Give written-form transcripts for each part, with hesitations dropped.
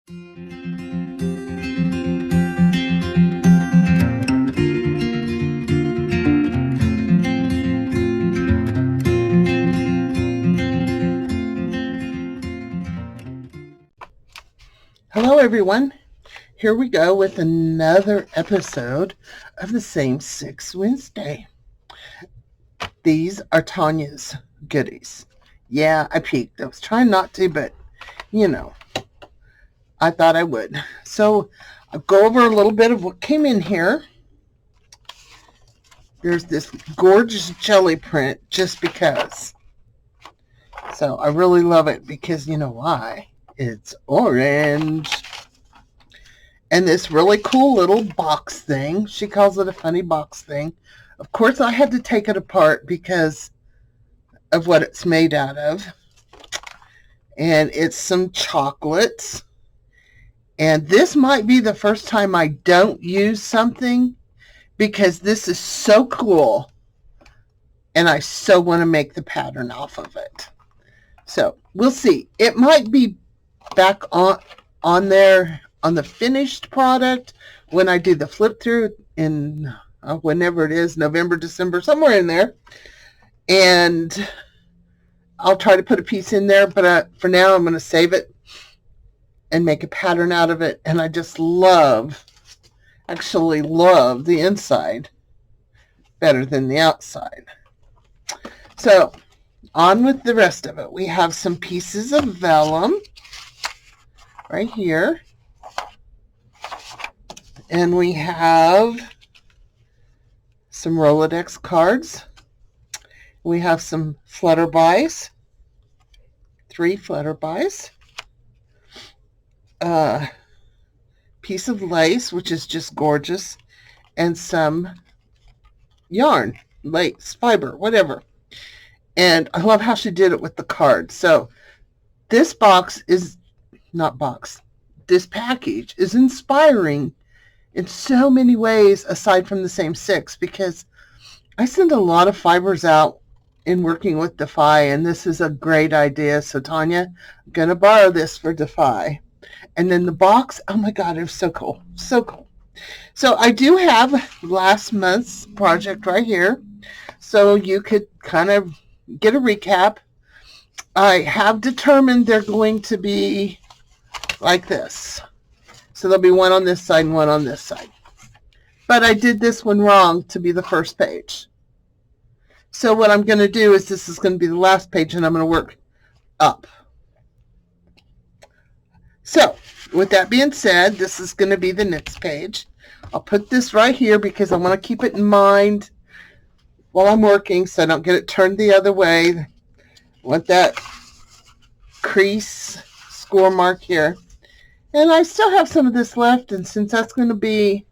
Hello, everyone. Here we go with another episode of the Same Six Wednesday. These are Tanya's goodies. Yeah, I peeked. I was trying not to, but I thought I would. So I'll go over a little bit of what came in here. There's this gorgeous jelly print just because. So I really love it because you know why? It's orange. And this really cool little box thing. She calls it a funny box thing. Of course, I had to take it apart because of what it's made out of. And it's some chocolates. And this might be the first time I don't use something because this is so cool. And I so want to make the pattern off of it. So we'll see. It might be back on there on the finished product when I do the flip through in whenever it is, November, December, somewhere in there. And I'll try to put a piece in there, but for now I'm going to save it and make a pattern out of it. And I just actually love the inside better than the outside. So on with the rest of it. We have some pieces of vellum right here. And we have some Rolodex cards. We have some flutterbys, 3 flutterbys. Piece of lace, which is just gorgeous, and some yarn, lace, fiber, whatever. And I love how she did it with the cards. So this this package is inspiring in so many ways aside from the Same Six, because I send a lot of fibers out in working with Defy, and this is a great idea. So Tanya, I'm going to borrow this for Defy. And then the box, oh my God, it was so cool. So cool. So I do have last month's project right here. So you could kind of get a recap. I have determined they're going to be like this. So there'll be one on this side and one on this side. But I did this one wrong to be the first page. So what I'm going to do is this is going to be the last page, and I'm going to work up. So with that being said, this is going to be the next page. I'll put this right here because I want to keep it in mind while I'm working so I don't get it turned the other way. I want that crease score mark here. And I still have some of this left, and since that's going to be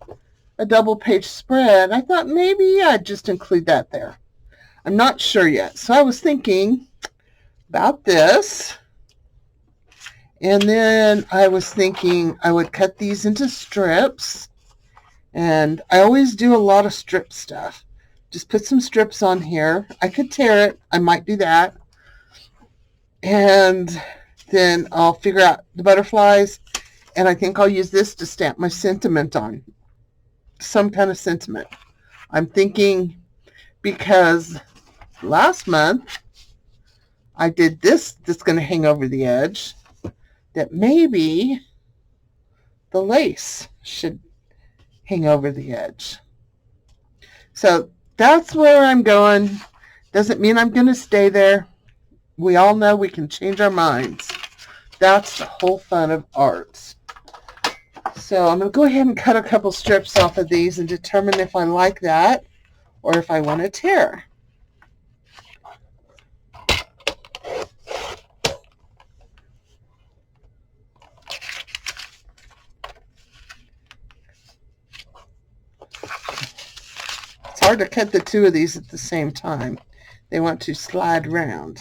a double page spread, I thought maybe I'd just include that there. I'm not sure yet. So I was thinking about this, and then I was thinking I would cut these into strips, and I always do a lot of strip stuff. Just put some strips on here. I could tear it. I might do that. And then I'll figure out the butterflies. And I think I'll use this to stamp my sentiment on. Some kind of sentiment. I'm thinking because last month I did this that's going to hang over the edge, that maybe the lace should hang over the edge. So that's where I'm going. Doesn't mean I'm going to stay there. We all know we can change our minds. That's the whole fun of art. So I'm going to go ahead and cut a couple strips off of these and determine if I like that or if I want to tear. It's hard to cut the two of these at the same time. They want to slide around.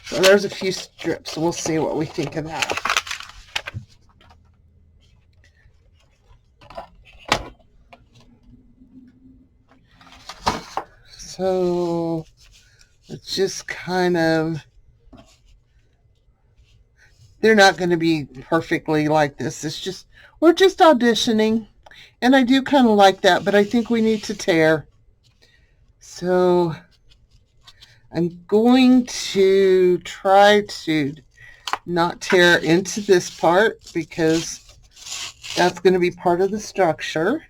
So there's a few strips. We'll see what we think of that. So let's just kind of they're not going to be perfectly like this. It's just, we're just auditioning. And I do kind of like that, but I think we need to tear. So I'm going to try to not tear into this part because that's going to be part of the structure.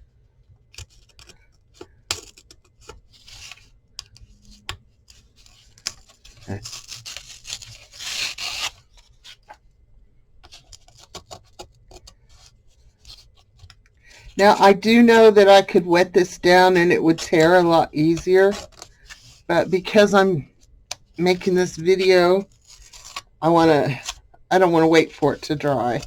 Now, I do know that I could wet this down and it would tear a lot easier, but because I'm making this video, I don't want to wait for it to dry.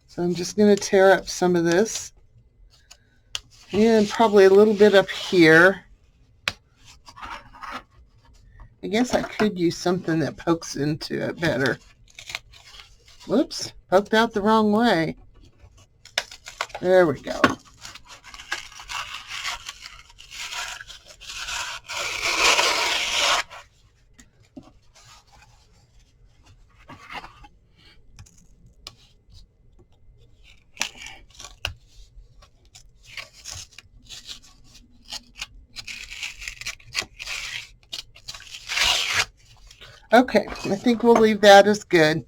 So I'm just going to tear up some of this and probably a little bit up here. I guess I could use something that pokes into it better. Whoops, poked out the wrong way. There we go. Okay, I think we'll leave that as good.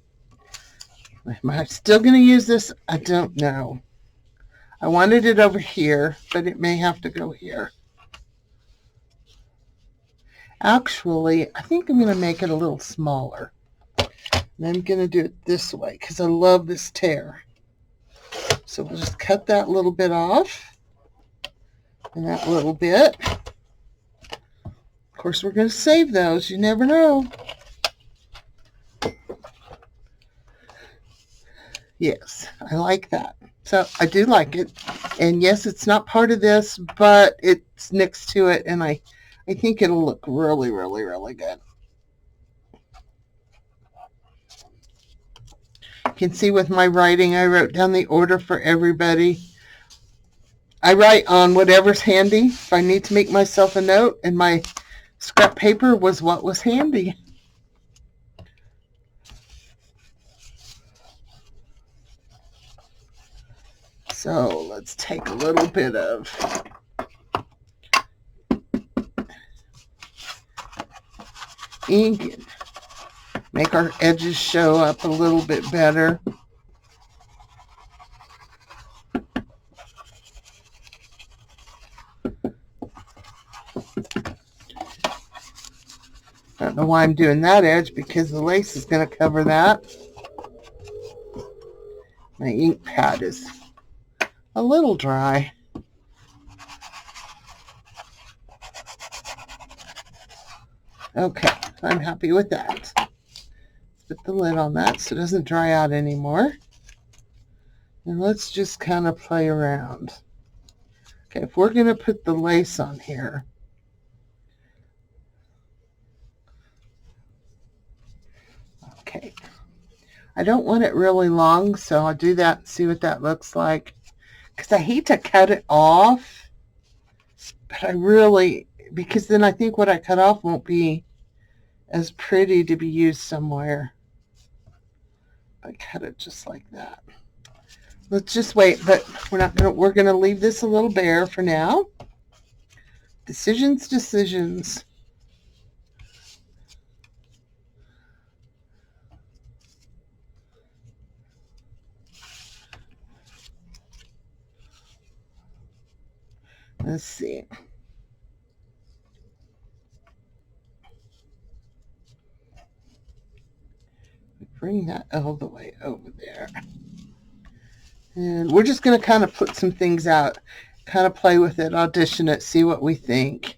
Am I still going to use this? I don't know. I wanted it over here, but it may have to go here. Actually, I think I'm going to make it a little smaller. And I'm going to do it this way because I love this tear. So we'll just cut that little bit off. And that little bit. Of course, we're going to save those. You never know. Yes, I like that. So I do like it. And yes, it's not part of this, but it's next to it. And I think it'll look really, really, really good. You can see with my writing, I wrote down the order for everybody. I write on whatever's handy. If I need to make myself a note, and my scrap paper was what was handy. So let's take a little bit of ink and make our edges show up a little bit better. I don't know why I'm doing that edge because the lace is going to cover that. My ink pad is a little dry. Okay, I'm happy with that. Let's put the lid on that so it doesn't dry out anymore. And let's just kind of play around. Okay, if we're going to put the lace on here, okay, I don't want it really long, so I'll do that and see what that looks like. Because I hate to cut it off, but I really, because then I think what I cut off won't be as pretty to be used somewhere. I cut it just like that. Let's just wait, but we're going to leave this a little bare for now. Decisions. Let's see. Bring that all the way over there. And we're just going to kind of put some things out, kind of play with it, audition it, see what we think.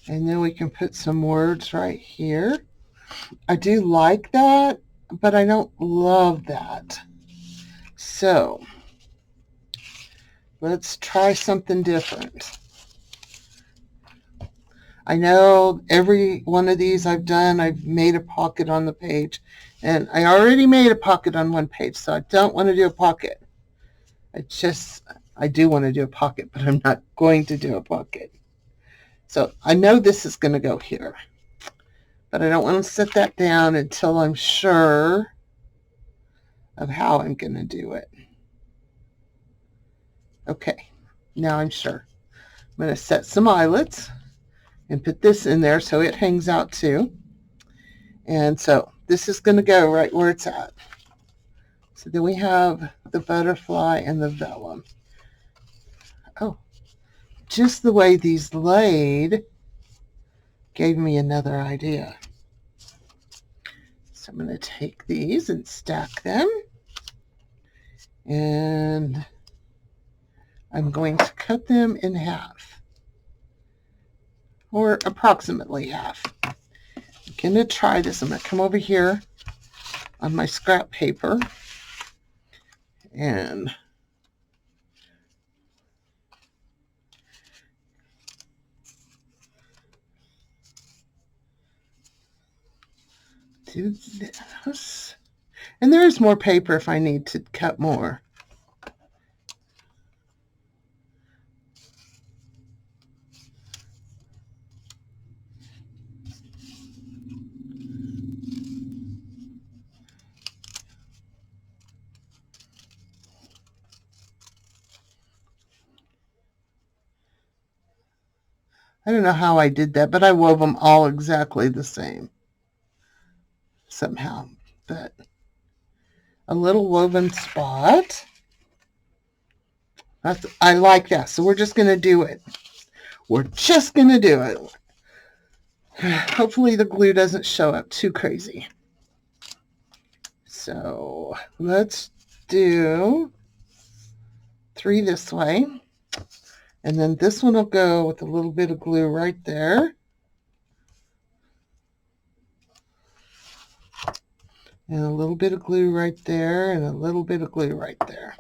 And then we can put some words right here. I do like that, but I don't love that. So let's try something different. I know every one of these I've done, I've made a pocket on the page And I already made a pocket on one page, so I don't want to do a pocket. I do want to do a pocket, but I'm not going to do a pocket. So I know this is going to go here, but I don't want to set that down until I'm sure of how I'm going to do it. Okay, now I'm sure. I'm going to set some eyelets and put this in there so it hangs out too. And so this is going to go right where it's at. So then we have the butterfly and the vellum. Oh, just the way these laid gave me another idea. So I'm going to take these and stack them. And I'm going to cut them in half, or approximately half. I'm going to try this. I'm going to come over here on my scrap paper and do this. And there's more paper if I need to cut more. I don't know how I did that, but I wove them all exactly the same somehow. But a little woven spot. I like that. So we're just going to do it. We're just going to do it. Hopefully the glue doesn't show up too crazy. So let's do 3 this way. And then this one will go with a little bit of glue right there. And a little bit of glue right there, and a little bit of glue right there.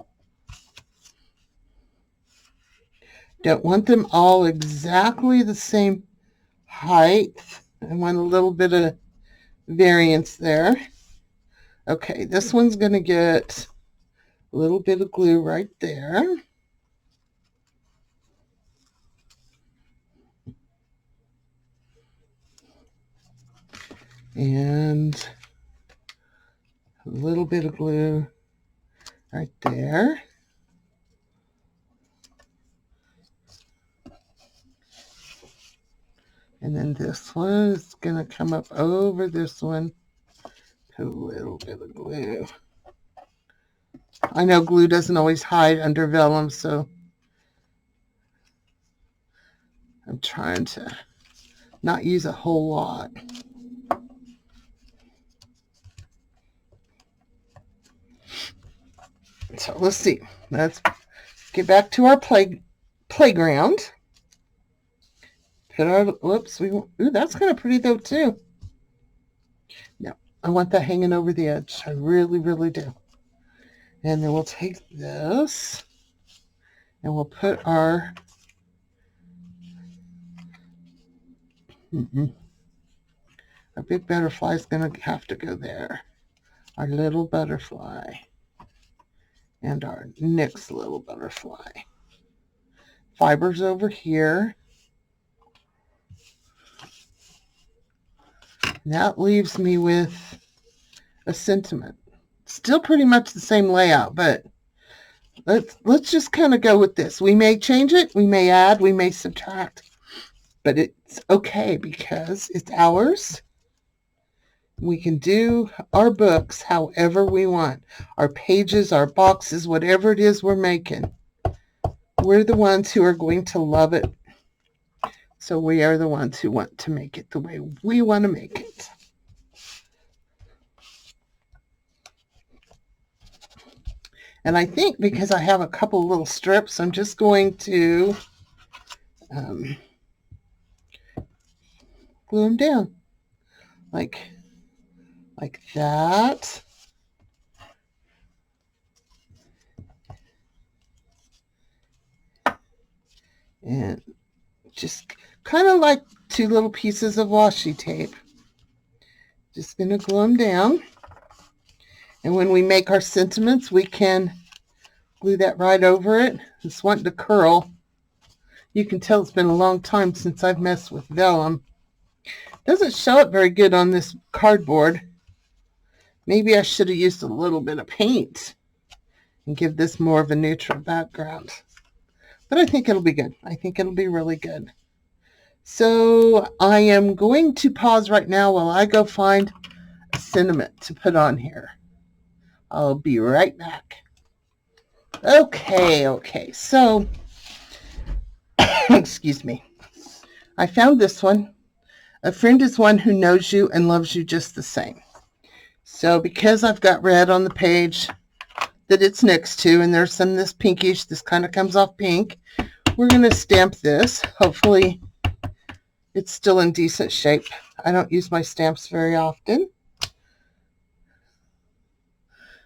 Don't want them all exactly the same height. I want a little bit of variance there. Okay, this one's going to get a little bit of glue right there. And a little bit of glue right there. And then this one is going to come up over this one. Put a little bit of glue. I know glue doesn't always hide under vellum, so I'm trying to not use a whole lot. So let's see. Let's get back to our playground. Put our, whoops, ooh, that's kind of pretty though too. No, I want that hanging over the edge. I really, really do. And then we'll take this and we'll put our big butterfly is going to have to go there. Our little butterfly and our next little butterfly. Fibers over here. And that leaves me with a sentiment. Still pretty much the same layout, but let's just kind of go with this. We may change it, we may add, we may subtract, but it's okay because it's ours. We can do our books however we want. Our pages, our boxes, whatever it is we're making. We're the ones who are going to love it. So we are the ones who want to make it the way we want to make it. And I think because I have a couple little strips, I'm just going to glue them down like that. And just kind of like 2 little pieces of washi tape. Just going to glue them down. And when we make our sentiments, we can glue that right over it. It's wanting to curl. You can tell it's been a long time since I've messed with vellum. Doesn't show up very good on this cardboard. Maybe I should have used a little bit of paint and give this more of a neutral background. But I think it'll be good. I think it'll be really good. So I am going to pause right now while I go find a sentiment to put on here. I'll be right back. Okay. So, excuse me. I found this one. A friend is one who knows you and loves you just the same. So because I've got red on the page that it's next to, and there's some this pinkish, this kind of comes off pink, we're going to stamp this. Hopefully it's still in decent shape. I don't use my stamps very often.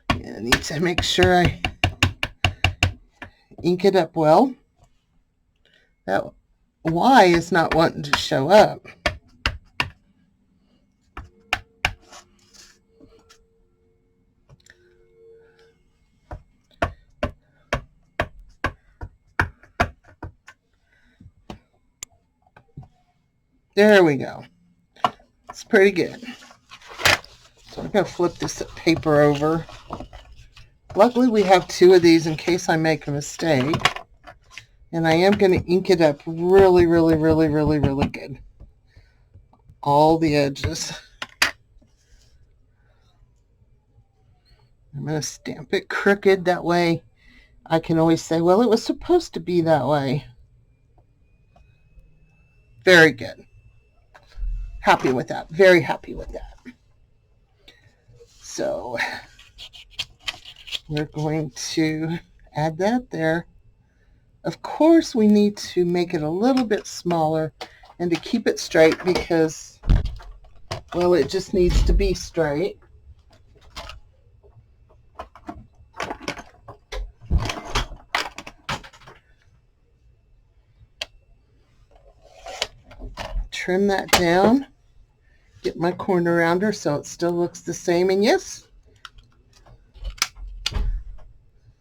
I need to make sure I ink it up well. That Y is not wanting to show up. There we go. It's pretty good. So I'm going to flip this paper over. Luckily we have two of these in case I make a mistake. And I am going to ink it up really good. All the edges. I'm going to stamp it crooked. That way I can always say, well, it was supposed to be that way. Very good. Happy with that. Very happy with that. So we're going to add that there. Of course, we need to make it a little bit smaller and to keep it straight because, well, it just needs to be straight. Trim that down. Get my corner around her so it still looks the same. And yes,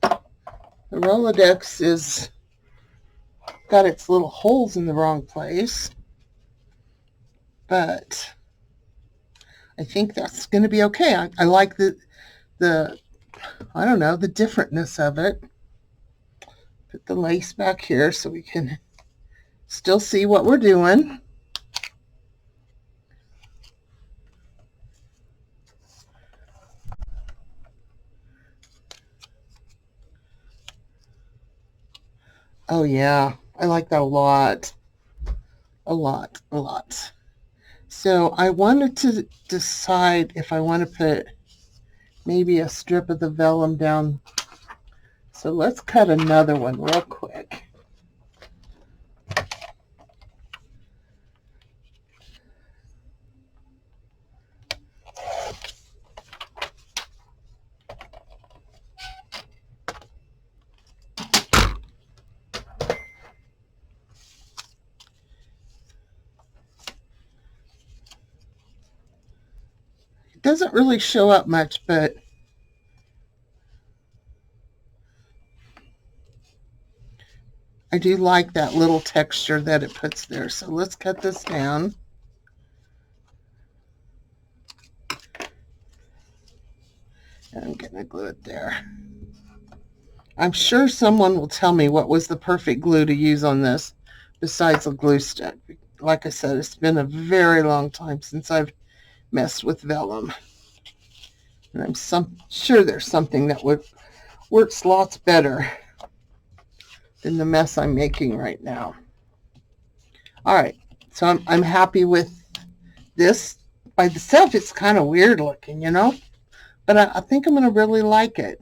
the Rolodex is got its little holes in the wrong place. But I think that's going to be okay. I like the I don't know, the differentness of it. Put the lace back here so we can still see what we're doing. Oh yeah, I like that a lot. A lot. So I wanted to decide if I want to put maybe a strip of the vellum down. So let's cut another one real quick. It doesn't really show up much, but I do like that little texture that it puts there. So let's cut this down. And I'm going to glue it there. I'm sure someone will tell me what was the perfect glue to use on this besides a glue stick. Like I said, it's been a very long time since I've messed with vellum. And I'm sure there's something that works lots better than the mess I'm making right now. All right, so I'm happy with this. By itself, it's kind of weird looking, you know, but I think I'm going to really like it.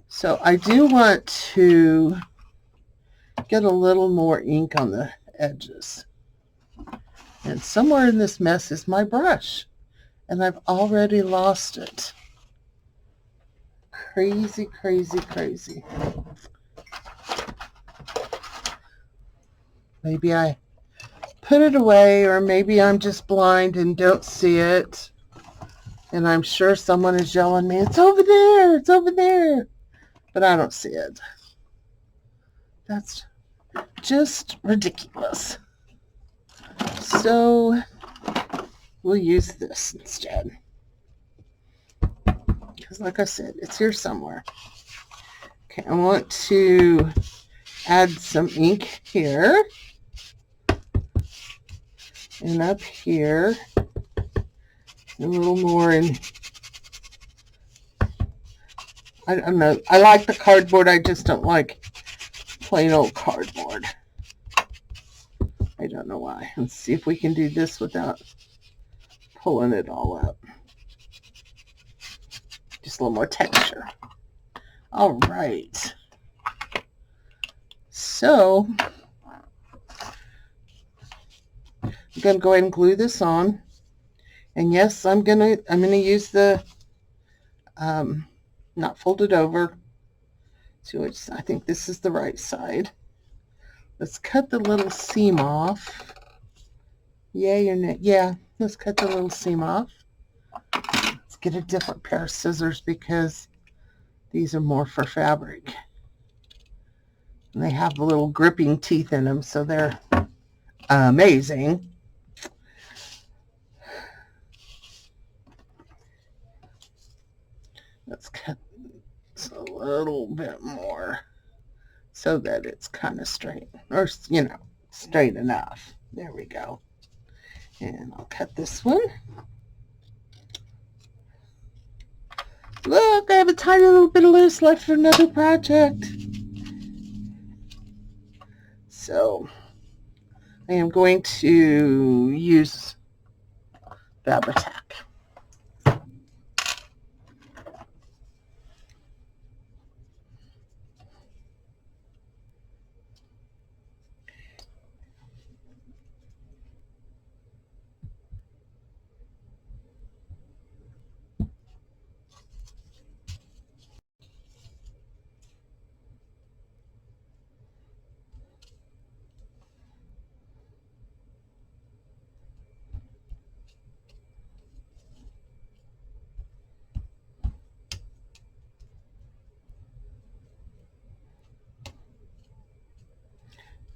So I do want to get a little more ink on the edges. And somewhere in this mess is my brush. And I've already lost it. Crazy. Maybe I put it away, or maybe I'm just blind and don't see it. And I'm sure someone is yelling me, it's over there, it's over there. But I don't see it. That's just ridiculous. So we'll use this instead. Because like I said, it's here somewhere. Okay, I want to add some ink here. And up here. A little more in. I don't know. I like the cardboard. I just don't like plain old cardboard. I don't know why. Let's see if we can do this without pulling it all up. Just a little more texture. All right. So I'm going to go ahead and glue this on. And yes, I'm gonna use the not folded over. So I think this is the right side. Let's cut the little seam off. Yay or nay? Yeah, let's cut the little seam off. Let's get a different pair of scissors because these are more for fabric. And they have the little gripping teeth in them, so they're amazing. Let's cut this a little bit more so that it's kind of straight, or, you know, straight enough. There we go. And I'll cut this one. Look, I have a tiny little bit of loose left for another project. So I am going to use Fabri-Tac.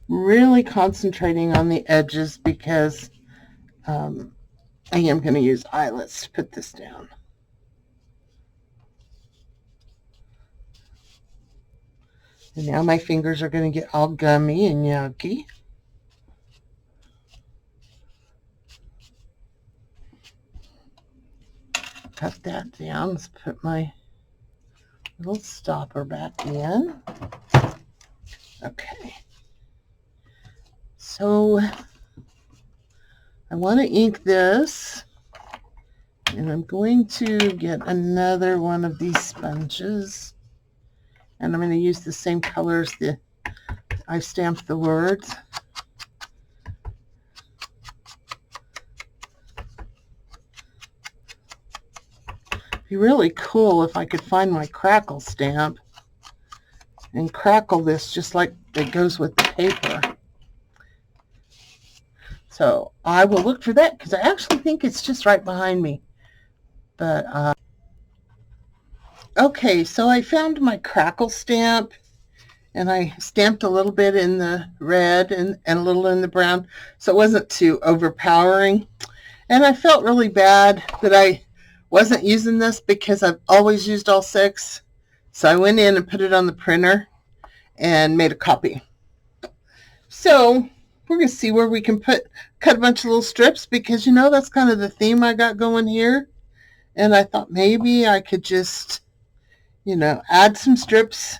Really concentrating on the edges because I am going to use eyelets to put this down. And now my fingers are going to get all gummy and yucky. Cut that down. Let's put my little stopper back in. Okay. So I want to ink this, and I'm going to get another one of these sponges, and I'm going to use the same colors that I stamped the words. It'd be really cool if I could find my crackle stamp and crackle this just like it goes with the paper. So I will look for that because I actually think it's just right behind me. But okay, so I found my crackle stamp, and I stamped a little bit in the red and a little in the brown, so it wasn't too overpowering. And I felt really bad that I wasn't using this because I've always used all 6. So I went in and put it on the printer and made a copy. So we're going to see where we can cut a bunch of little strips because, you know, that's kind of the theme I got going here. And I thought maybe I could just, you know, add some strips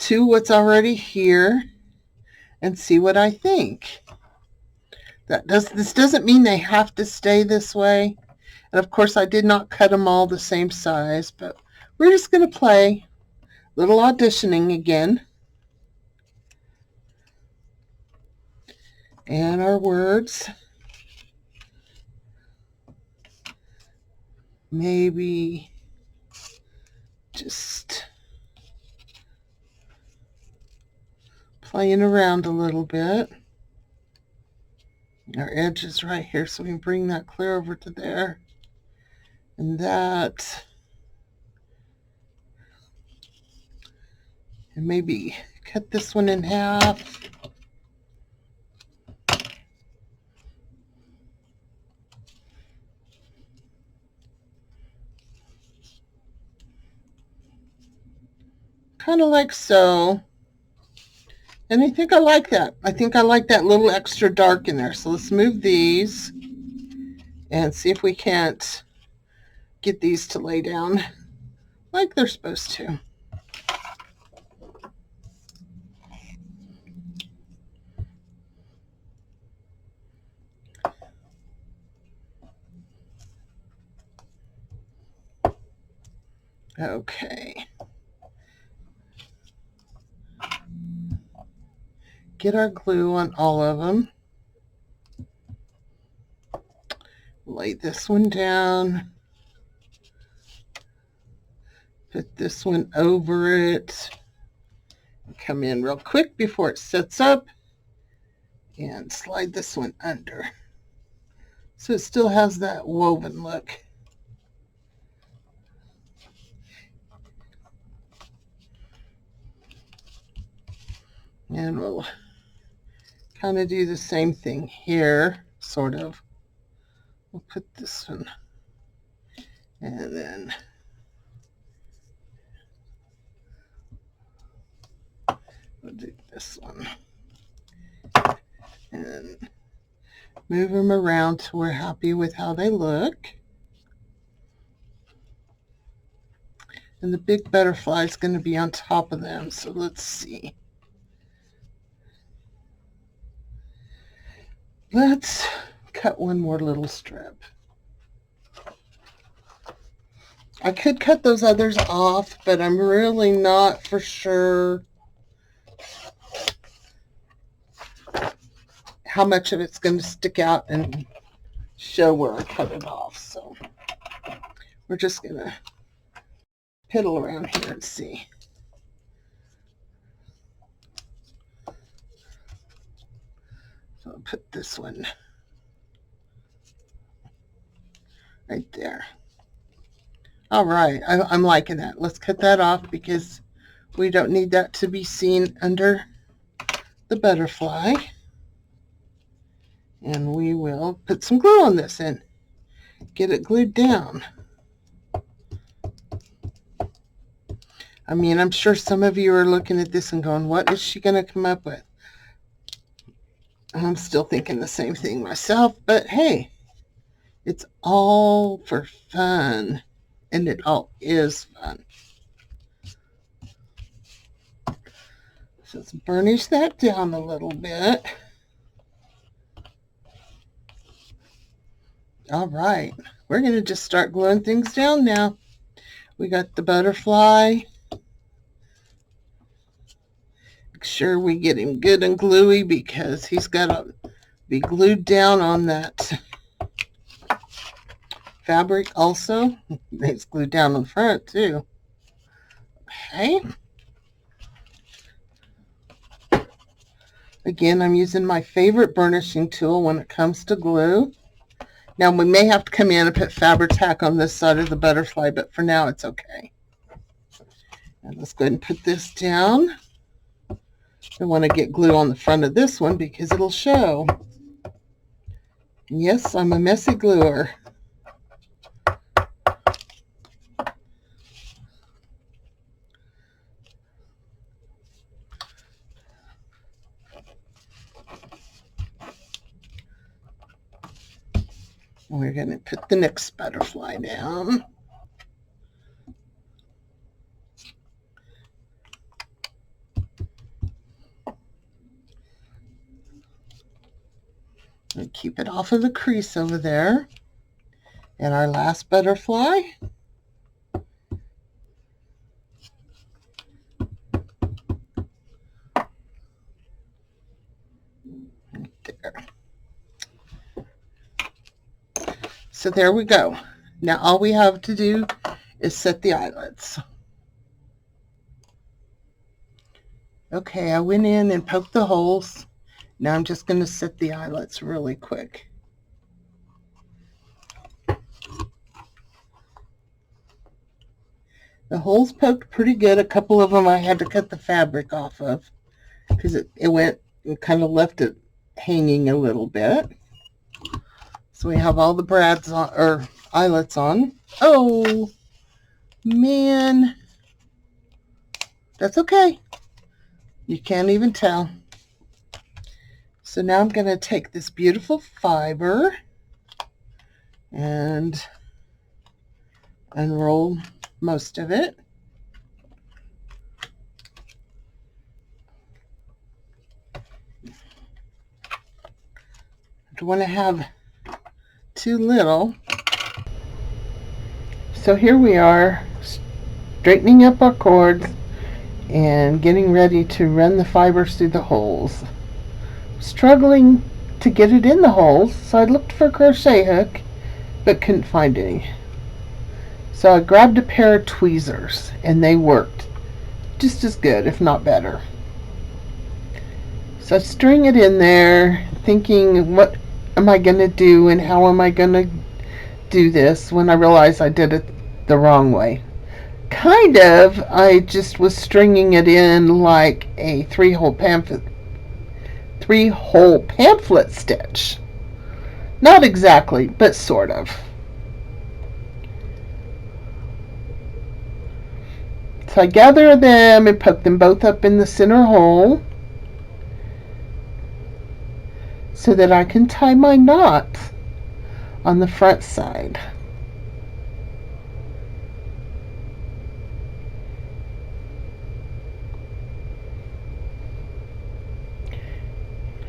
to what's already here and see what I think. This doesn't mean they have to stay this way. And of course I did not cut them all the same size, but we're just going to play a little auditioning again. And our words. Maybe just playing around a little bit. Our edge is right here, so we can bring that clear over to there. and that. And maybe cut this one in half. Kind of like so. And I think I like that. I think I like that little extra dark in there. So let's move these and see if we can't get these to lay down like they're supposed to. Okay. Get our glue on all of them. Lay this one down. Put this one over it. Come in real quick before it sets up. And slide this one under. So it still has that woven look. And we'll kind of do the same thing here, sort of. We'll put this one, and then we'll do this one. And move them around till we're happy with how they look. And the big butterfly is going to be on top of them, so let's see. Let's cut one more little strip. I could cut those others off, but I'm really not for sure how much of it's going to stick out and show where I cut it off. So we're just going to piddle around here and see. So I'll put this one right there. All right, I'm liking that. Let's cut that off because we don't need that to be seen under the butterfly. And we will put some glue on this and get it glued down. I mean, I'm sure some of you are looking at this and going, what is she going to come up with? I'm still thinking the same thing myself, but hey, it's all for fun, and it all is fun. So let's burnish that down a little bit. All right, we're going to just start gluing things down now. We got the butterfly. Make sure we get him good and gluey because he's got to be glued down on that fabric also. It's glued down on the front too. Okay. Again, I'm using my favorite burnishing tool when it comes to glue. Now we may have to come in and put fabric tack on this side of the butterfly, but for now it's okay. And let's go ahead and put this down. I want to get glue on the front of this one because it'll show. Yes, I'm a messy gluer. We're going to put the next butterfly down. And keep it off of the crease over there. And our last butterfly. There. So there we go. Now all we have to do is set the eyelets. Okay, I went in and poked the holes. Now I'm just going to set the eyelets really quick. The holes poked pretty good. A couple of them I had to cut the fabric off of because it kind of left it hanging a little bit. So we have all the brads on, or eyelets on. Oh, man. That's okay. You can't even tell. So now I'm going to take this beautiful fiber and unroll most of it. I don't want to have too little. So here we are, straightening up our cords and getting ready to run the fibers through the holes. Struggling to get it in the holes, so I looked for a crochet hook but couldn't find any. So I grabbed a pair of tweezers and they worked just as good, if not better. So I string it in there thinking, what am I going to do and how am I going to do this, when I realized I did it the wrong way. Kind of, I just was stringing it in like a three-hole pamphlet stitch. Not exactly, but sort of. So I gather them and poke them both up in the center hole so that I can tie my knot on the front side.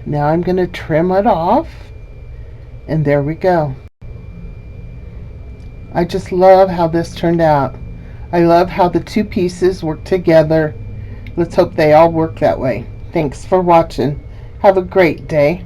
Now I'm going to trim it off, and there we go. I just love how this turned out. I love how the two pieces work together. Let's hope they all work that way. Thanks for watching. Have a great day.